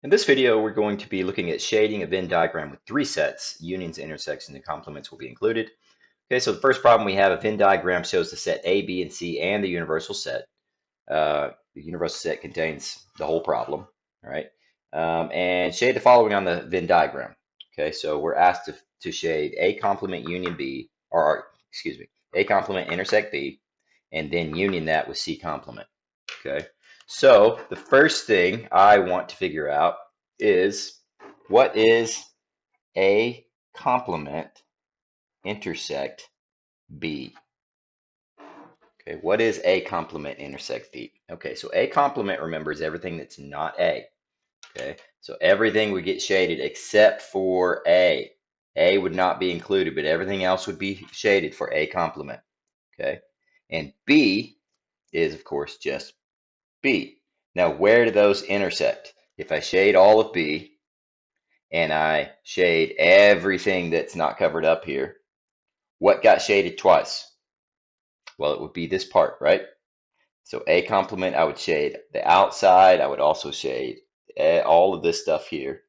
In this video, we're going to be looking at shading a Venn diagram with three sets. Unions, intersections, and complements will be included. Okay, so the first problem we have, a Venn diagram shows the set A, B, and C and the universal set. The universal set contains the whole problem, all right? And shade the following on the Venn diagram. Okay, so we're asked to shade A complement union B, or excuse me, A complement intersect B, and then union that with C complement. Okay, so the first thing I want to figure out is what is A complement intersect B? Okay, what is A complement intersect B? Okay, so A complement, remember, is everything that's not A. Okay, so everything would get shaded except for A. A would not be included, but everything else would be shaded for A complement. Okay, and B is, of course, just B. Now, where do those intersect? If I shade all of B and I shade everything that's not covered up here, what got shaded twice? Well, it would be this part, right? So A complement, I would shade the outside. I would also shade all of this stuff here.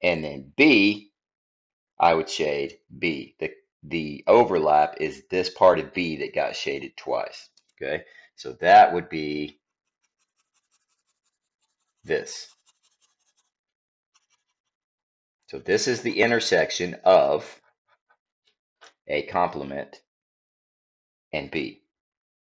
And then B, I would shade B. The overlap is this part of B that got shaded twice. Okay, so that would be this. So this is the intersection of A complement and B.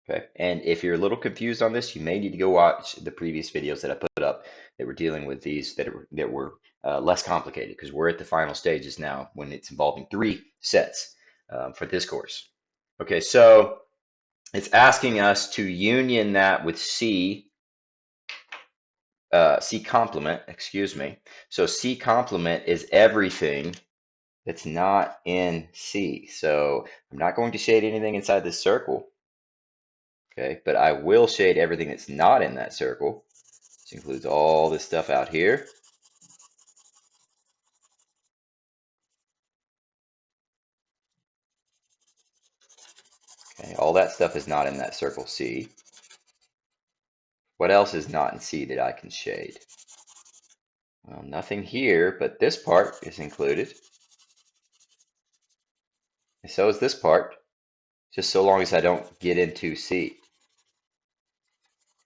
Okay, and if you're a little confused on this, you may need to go watch the previous videos that I put up that were dealing with these that were less complicated, because we're at the final stages now when it's involving three sets for this course. Okay, so it's asking us to union that with C complement, excuse me. So C complement is everything that's not in C. So I'm not going to shade anything inside this circle. Okay, but I will shade everything that's not in that circle. This includes all this stuff out here. Okay, all that stuff is not in that circle C. What else is not in C that I can shade? Well, nothing here, but this part is included. And so is this part, just so long as I don't get into C.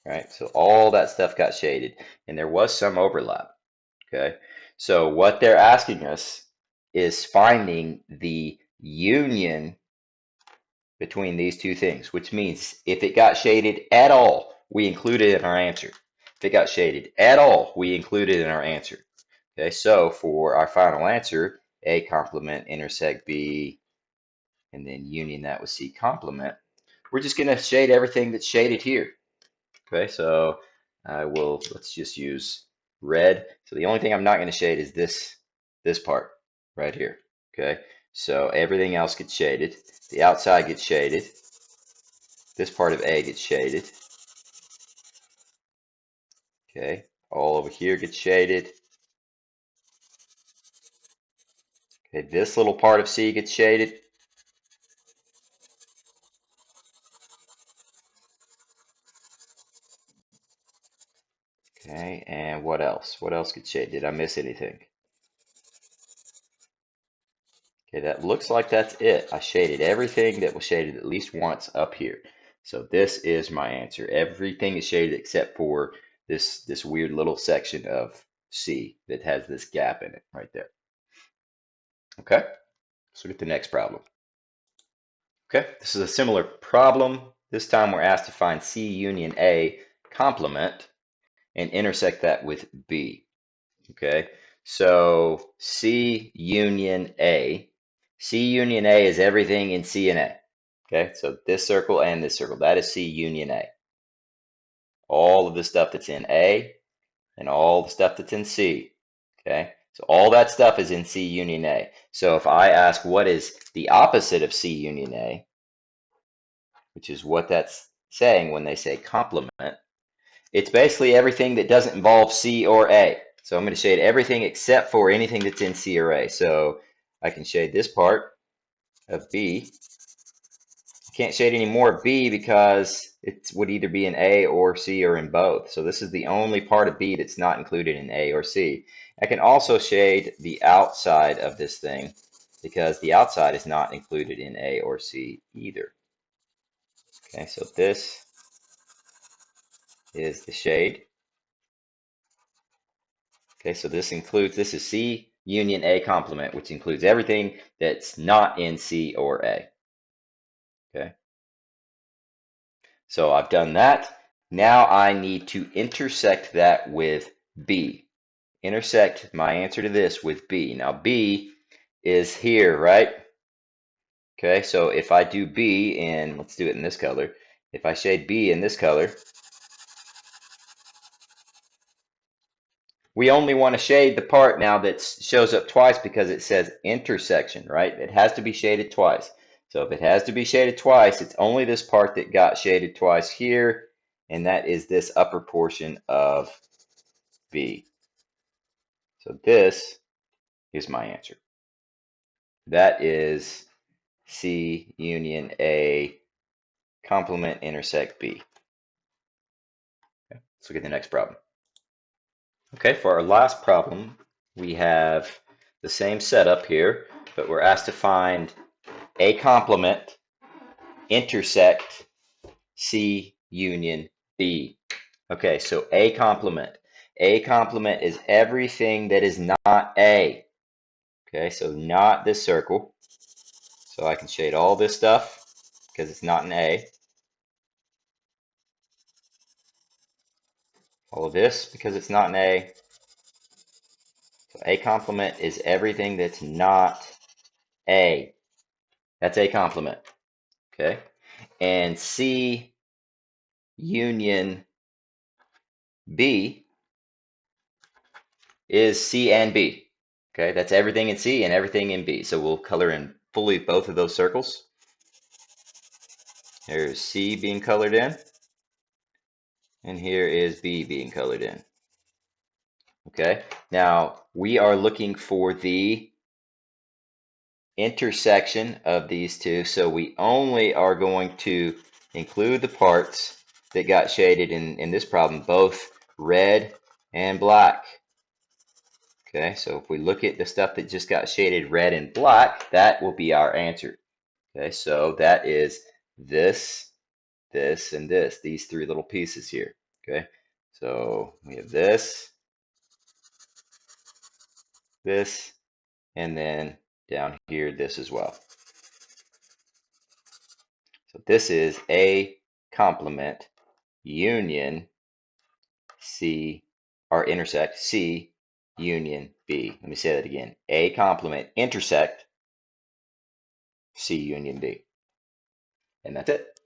Right, so all that stuff got shaded, and there was some overlap. Okay, so what they're asking us is finding the union between these two things, which means if it got shaded at all, we include it in our answer. If it got shaded at all, we include it in our answer. Okay, so for our final answer, A complement intersect B, and then union that with C complement, we're just going to shade everything that's shaded here. Okay, so let's just use red. So the only thing I'm not going to shade is this part right here. Okay, so everything else gets shaded. The outside gets shaded. This part of A gets shaded. Okay, all over here gets shaded. Okay, this little part of C gets shaded. Okay, and what else? What else gets shaded? Did I miss anything? Okay, that looks like that's it. I shaded everything that was shaded at least once up here. So this is my answer. Everything is shaded except for this weird little section of C that has this gap in it right there. Okay, let's look at the next problem. Okay, this is a similar problem. This time we're asked to find C union A complement and intersect that with B. Okay, so C union A. C union A is everything in C and A. Okay, so this circle and this circle, that is C union A. All of the stuff that's in A and all the stuff that's in C. Okay, so all that stuff is in C union A. So if I ask what is the opposite of C union A, which is what that's saying when they say complement, it's basically everything that doesn't involve C or A. So I'm going to shade everything except for anything that's in C or A. So I can shade this part of B. I can't shade any more of B because it would either be in A or C or in both. So this is the only part of B that's not included in A or C. I can also shade the outside of this thing because the outside is not included in A or C either. Okay, so this is the shade. Okay, so this is C union A complement, which includes everything that's not in C or A. Okay, so I've done that. Now I need to intersect that with B. Intersect my answer to this with B. Now B is here, right? Okay, so if I do B in, let's do it in this color. If I shade B in this color, we only want to shade the part now that shows up twice because it says intersection, right? It has to be shaded twice. So if it has to be shaded twice, it's only this part that got shaded twice here, and that is this upper portion of B. So this is my answer. That is C union A complement intersect B. Okay, let's look at the next problem. Okay, for our last problem, we have the same setup here, but we're asked to find A complement intersect C union B. Okay, so A complement. A complement is everything that is not A. Okay, so not this circle. So I can shade all this stuff because it's not an A. All of this because it's not an A. So A complement is everything that's not A. That's A complement. Okay. And C union B is C and B. Okay, that's everything in C and everything in B. So we'll color in fully both of those circles. There's C being colored in, and here is B being colored in. Okay, now we are looking for the intersection of these two, so we only are going to include the parts that got shaded in this problem, both red and black. Okay, so if we look at the stuff that just got shaded red and black, that will be our answer. Okay, so that is this, this, and this, these three little pieces here. Okay, so we have this, this, and then down here, this as well. So this is A complement union C, or intersect C union B. Let me say that again. A complement intersect C union B. And that's it.